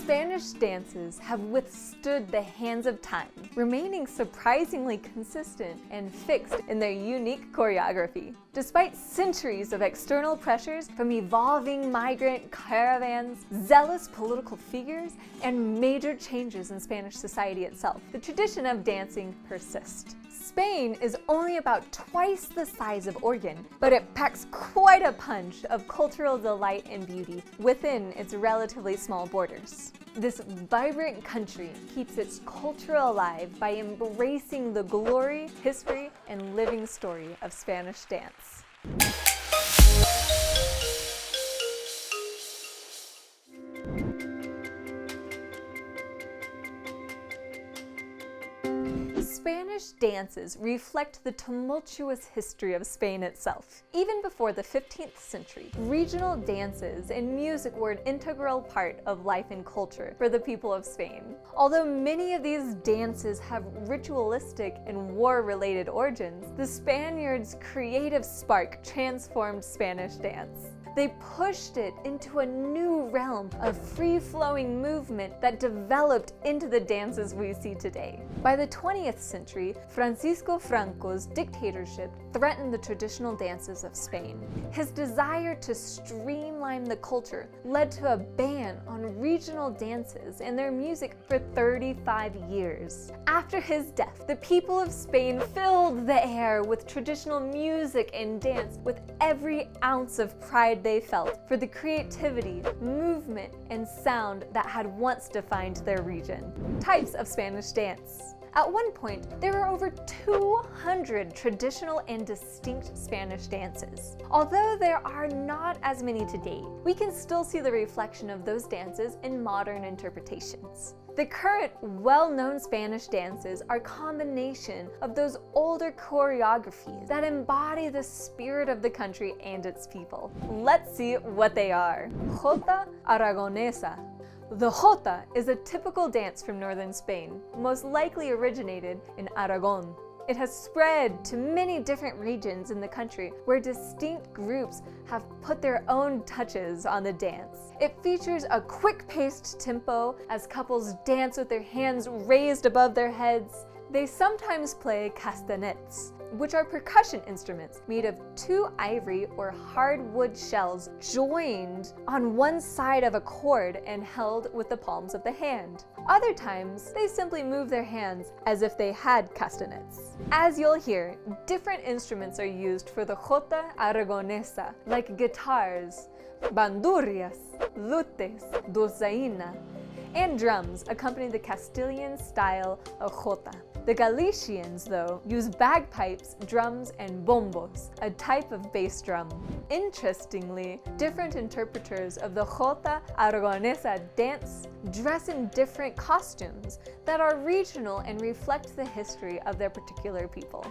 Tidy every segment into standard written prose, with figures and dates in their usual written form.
Spanish dances have withstood the hands of time, remaining surprisingly consistent and fixed in their unique choreography. Despite centuries of external pressures from evolving migrant caravans, zealous political figures, and major changes in Spanish society itself, the tradition of dancing persists. Spain is only about twice the size of Oregon, but it packs quite a punch of cultural delight and beauty within its relatively small borders. This vibrant country keeps its culture alive by embracing the glory, history, and living story of Spanish dance. Spanish dances reflect the tumultuous history of Spain itself. Even before the 15th century, regional dances and music were an integral part of life and culture for the people of Spain. Although many of these dances have ritualistic and war-related origins, the Spaniards' creative spark transformed Spanish dance. They pushed it into a new realm of free-flowing movement that developed into the dances we see today. By the 20th century, Francisco Franco's dictatorship threatened the traditional dances of Spain. His desire to streamline the culture led to a ban on regional dances and their music for 35 years. After his death, the people of Spain filled the air with traditional music and dance with every ounce of pride they felt for the creativity, movement, and sound that had once defined their region. Types of Spanish dance. At one point, there were over 200 traditional and distinct Spanish dances. Although there are not as many today, we can still see the reflection of those dances in modern interpretations. The current well-known Spanish dances are a combination of those older choreographies that embody the spirit of the country and its people. Let's see what they are. Hota Aragonesa. The jota is a typical dance from northern Spain, most likely originated in Aragon. It has spread to many different regions in the country where distinct groups have put their own touches on the dance. It features a quick-paced tempo as couples dance with their hands raised above their heads. They sometimes play castanets, which are percussion instruments made of two ivory or hardwood shells joined on one side of a cord and held with the palms of the hand. Other times, they simply move their hands as if they had castanets. As you'll hear, different instruments are used for the jota aragonesa, like guitars, bandurrias, lutes, dulzaina, and drums accompany the Castilian style of jota. The Galicians, though, use bagpipes, drums, and bombos, a type of bass drum. Interestingly, different interpreters of the jota aragonesa dance dress in different costumes that are regional and reflect the history of their particular people.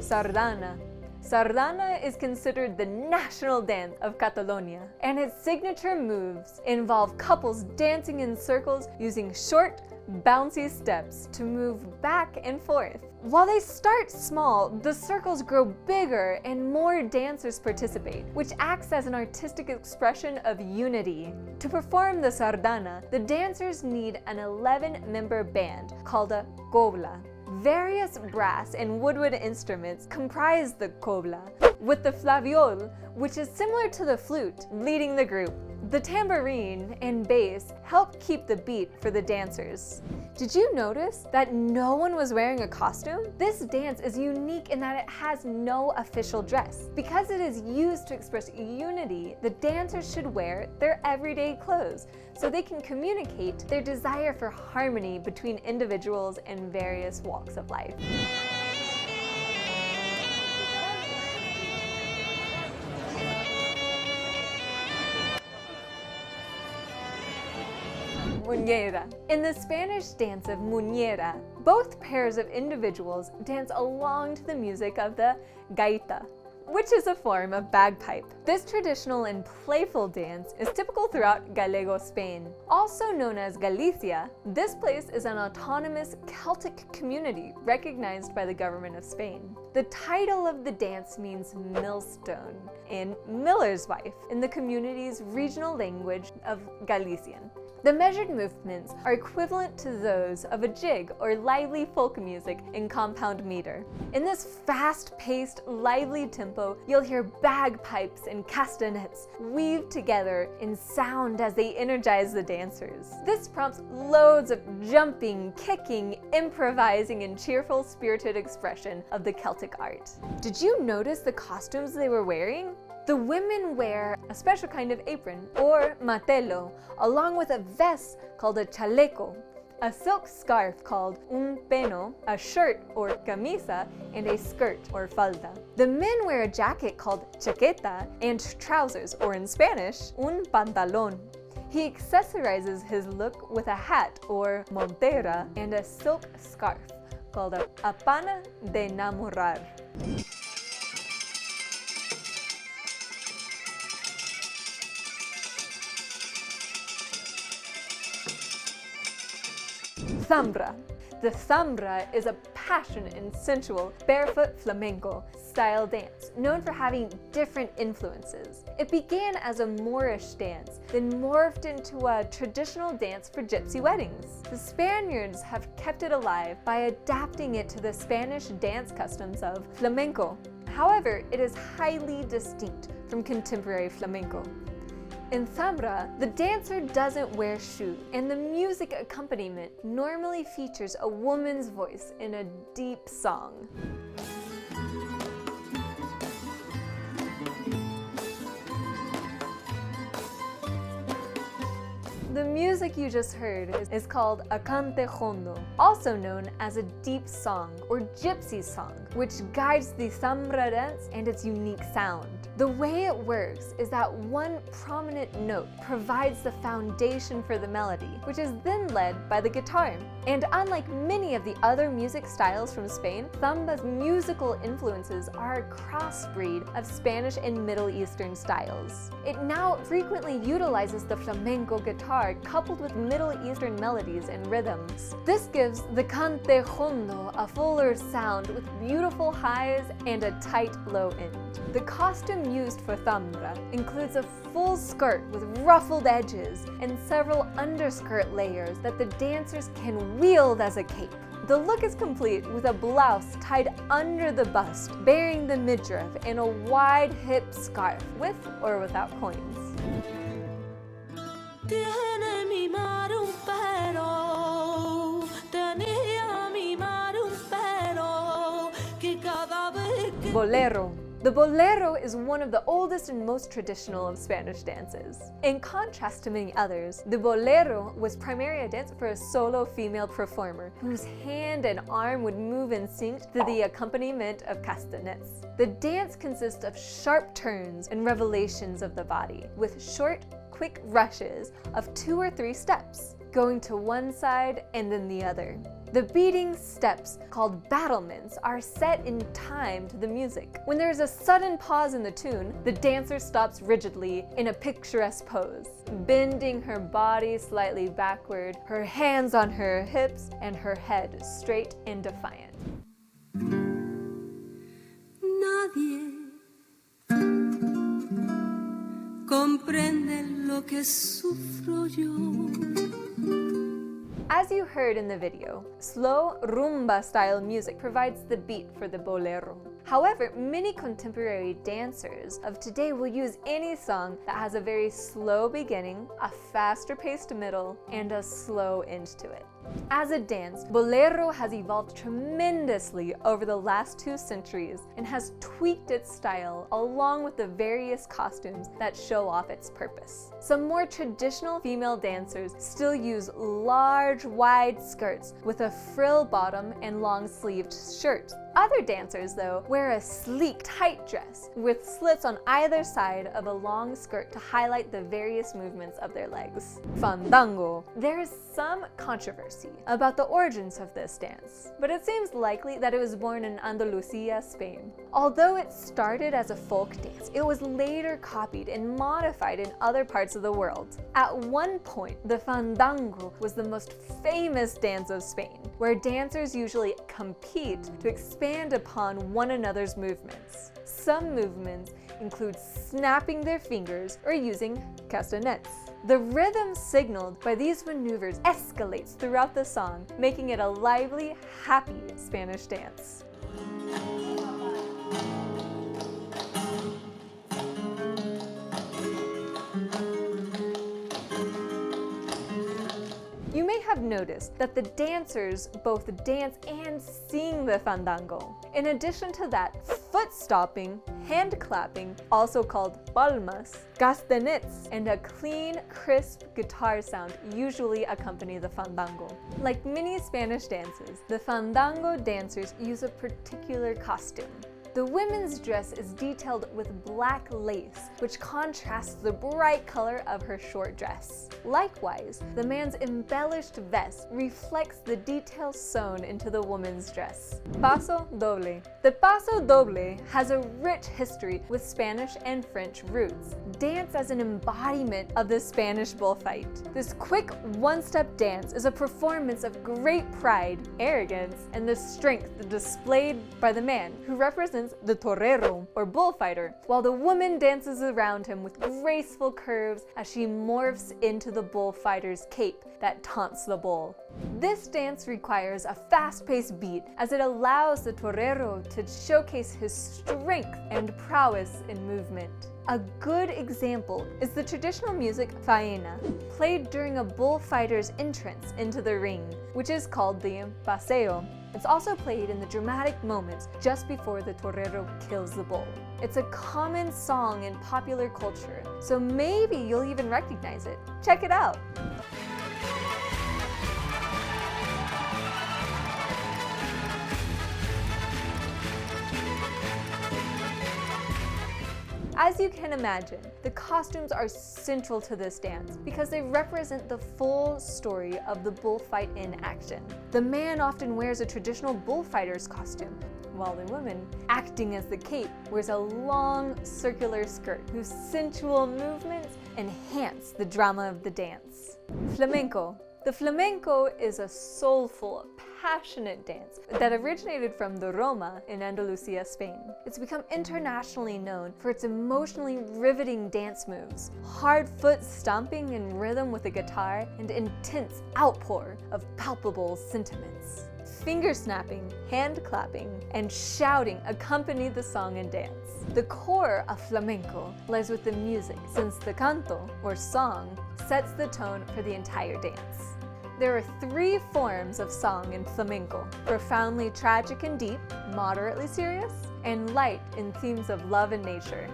Sardana. Sardana is considered the national dance of Catalonia, and its signature moves involve couples dancing in circles using short, bouncy steps to move back and forth. While they start small, the circles grow bigger and more dancers participate, which acts as an artistic expression of unity. To perform the sardana, the dancers need an 11-member band called a cobla. Various brass and woodwind instruments comprise the cobla, with the flaviol, which is similar to the flute, leading the group. The tambourine and bass help keep the beat for the dancers. Did you notice that no one was wearing a costume? This dance is unique in that it has no official dress. Because it is used to express unity, the dancers should wear their everyday clothes so they can communicate their desire for harmony between individuals in various walks of life. Muneira. In the Spanish dance of muneira, both pairs of individuals dance along to the music of the gaita, which is a form of bagpipe. This traditional and playful dance is typical throughout Gallego Spain. Also known as Galicia, this place is an autonomous Celtic community recognized by the government of Spain. The title of the dance means millstone and miller's wife in the community's regional language of Galician. The measured movements are equivalent to those of a jig or lively folk music in compound meter. In this fast-paced, lively tempo, you'll hear bagpipes and castanets weave together in sound as they energize the dancers. This prompts loads of jumping, kicking, improvising, and cheerful, spirited expression of the Celtic art. Did you notice the costumes they were wearing? The women wear a special kind of apron, or matelo, along with a vest called a chaleco, a silk scarf called un peno, a shirt or camisa, and a skirt or falda. The men wear a jacket called chaqueta and trousers, or in Spanish, un pantalón. He accessorizes his look with a hat, or montera, and a silk scarf called a pana de enamorar. Zambra. The zambra is a passionate and sensual barefoot flamenco style dance known for having different influences. It began as a Moorish dance, then morphed into a traditional dance for gypsy weddings. The Spaniards have kept it alive by adapting it to the Spanish dance customs of flamenco. However, it is highly distinct from contemporary flamenco. In zambra, the dancer doesn't wear shoes, and the music accompaniment normally features a woman's voice in a deep song. The music you just heard is called a cante hondo, also known as a deep song or gypsy song, which guides the zambra dance and its unique sound. The way it works is that one prominent note provides the foundation for the melody, which is then led by the guitar. And unlike many of the other music styles from Spain, zamba's musical influences are a crossbreed of Spanish and Middle Eastern styles. It now frequently utilizes the flamenco guitar coupled with Middle Eastern melodies and rhythms. This gives the cante hondo a fuller sound with beautiful highs and a tight low end. The costume used for zambra includes a full skirt with ruffled edges and several underskirt layers that the dancers can wield as a cape. The look is complete with a blouse tied under the bust, bearing the midriff, and a wide hip scarf with or without coins. Bolero. The bolero is one of the oldest and most traditional of Spanish dances. In contrast to many others, the bolero was primarily a dance for a solo female performer whose hand and arm would move in sync to the accompaniment of castanets. The dance consists of sharp turns and revelations of the body, with short, quick rushes of 2 or 3 steps, going to one side and then the other. The beating steps, called battlements, are set in time to the music. When there is a sudden pause in the tune, the dancer stops rigidly in a picturesque pose, bending her body slightly backward, her hands on her hips, and her head straight and defiant. Nadie comprende lo que sufro yo. As you heard in the video, slow rumba-style music provides the beat for the bolero. However, many contemporary dancers of today will use any song that has a very slow beginning, a faster-paced middle, and a slow end to it. As a dance, bolero has evolved tremendously over the last 2 centuries and has tweaked its style along with the various costumes that show off its purpose. Some more traditional female dancers still use large, wide skirts with a frill bottom and long-sleeved shirts. Other dancers, though, wear wear a sleek, tight dress with slits on either side of a long skirt to highlight the various movements of their legs. Fandango. There is some controversy about the origins of this dance, but it seems likely that it was born in Andalusia, Spain. Although it started as a folk dance, it was later copied and modified in other parts of the world. At one point, the fandango was the most famous dance of Spain, where dancers usually compete to expand upon one another's movements. Some movements include snapping their fingers or using castanets. The rhythm signaled by these maneuvers escalates throughout the song, making it a lively, happy Spanish dance. You may have noticed that the dancers both dance and sing the fandango. In addition to that, foot stomping, hand clapping, also called palmas, castanets, and a clean, crisp guitar sound usually accompany the fandango. Like many Spanish dances, the fandango dancers use a particular costume. The women's dress is detailed with black lace, which contrasts the bright color of her short dress. Likewise, the man's embellished vest reflects the details sewn into the woman's dress. Paso doble. The paso doble has a rich history with Spanish and French roots. Dance as an embodiment of the Spanish bullfight. This quick one-step dance is a performance of great pride, arrogance, and the strength displayed by the man, who represents the torero, or bullfighter, while the woman dances around him with graceful curves as she morphs into the bullfighter's cape that taunts the bull. This dance requires a fast-paced beat as it allows the torero to showcase his strength and prowess in movement. A good example is the traditional music faena, played during a bullfighter's entrance into the ring, which is called the paseo. It's also played in the dramatic moments just before the torero kills the bull. It's a common song in popular culture, so maybe you'll even recognize it. Check it out! As you can imagine, the costumes are central to this dance because they represent the full story of the bullfight in action. The man often wears a traditional bullfighter's costume, while the woman, acting as the cape, wears a long circular skirt whose sensual movements enhance the drama of the dance. Flamenco. The flamenco is a soulful, passionate dance that originated from the Roma in Andalusia, Spain. It's become internationally known for its emotionally riveting dance moves, hard foot stomping in rhythm with a guitar, and intense outpour of palpable sentiments. Finger snapping, hand clapping, and shouting accompany the song and dance. The core of flamenco lies with the music, since the canto, or song, sets the tone for the entire dance. There are three forms of song in flamenco: profoundly tragic and deep, moderately serious, and light in themes of love and nature.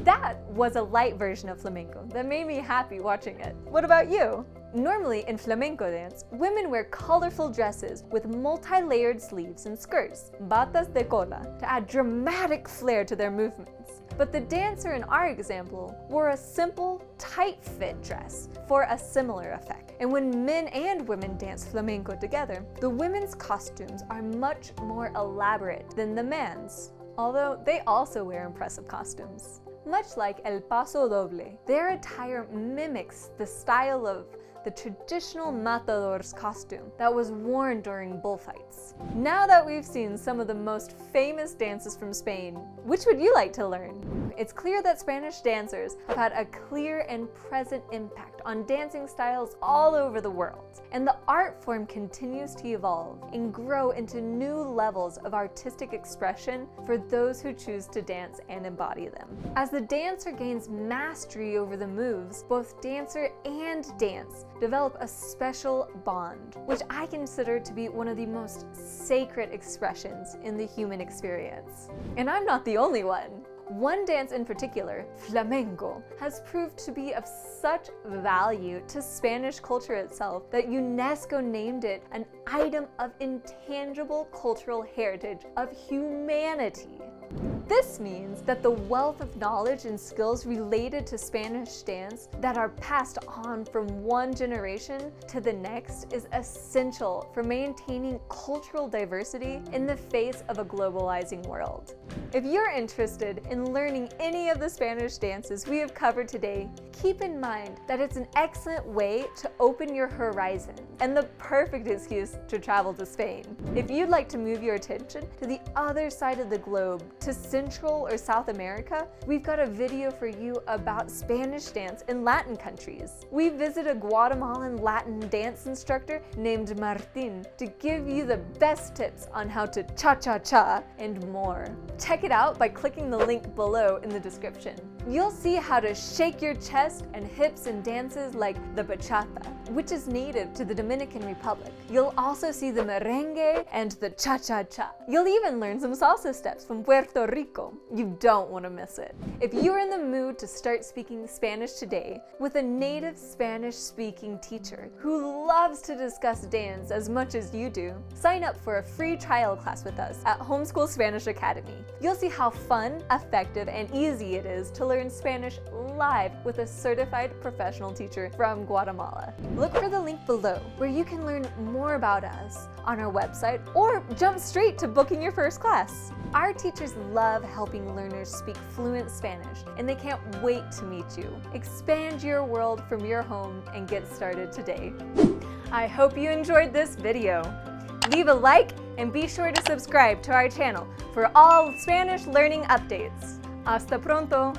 That was a light version of flamenco that made me happy watching it. What about you? Normally in flamenco dance, women wear colorful dresses with multi-layered sleeves and skirts, batas de cola, to add dramatic flair to their movements. But the dancer in our example wore a simple, tight-fit dress for a similar effect. And when men and women dance flamenco together, the women's costumes are much more elaborate than the men's, although they also wear impressive costumes. Much like el paso doble, their attire mimics the style of the traditional matador's costume that was worn during bullfights. Now that we've seen some of the most famous dances from Spain, which would you like to learn? It's clear that Spanish dancers have had a clear and present impact on dancing styles all over the world, and the art form continues to evolve and grow into new levels of artistic expression for those who choose to dance and embody them. As the dancer gains mastery over the moves, both dancer and dance develop a special bond, which I consider to be one of the most sacred expressions in the human experience. And I'm not the only one. One dance in particular, Flamenco, has proved to be of such value to Spanish culture itself that UNESCO named it an item of intangible cultural heritage of humanity. This means that the wealth of knowledge and skills related to Spanish dance that are passed on from one generation to the next is essential for maintaining cultural diversity in the face of a globalizing world. If you're interested in learning any of the Spanish dances we have covered today, keep in mind that it's an excellent way to open your horizon and the perfect excuse to travel to Spain. If you'd like to move your attention to the other side of the globe, to Central or South America, we've got a video for you about Spanish dance in Latin countries. We visit a Guatemalan Latin dance instructor named Martin to give you the best tips on how to cha-cha-cha and more. Check it out by clicking the link below in the description. You'll see how to shake your chest and hips in dances like the bachata, which is native to the Dominican Republic. You'll also see the merengue and the cha-cha-cha. You'll even learn some salsa steps from Puerto Rico. You don't want to miss it. If you're in the mood to start speaking Spanish today with a native Spanish-speaking teacher who loves to discuss dance as much as you do, sign up for a free trial class with us at Homeschool Spanish Academy. You'll see how fun, effective, and easy it is to learn Spanish live with a certified professional teacher from Guatemala. Look for the link below where you can learn more about us on our website or jump straight to booking your first class. Our teachers love helping learners speak fluent Spanish, and they can't wait to meet you. Expand your world from your home and get started today. I hope you enjoyed this video. Leave a like and be sure to subscribe to our channel for all Spanish learning updates. Hasta pronto!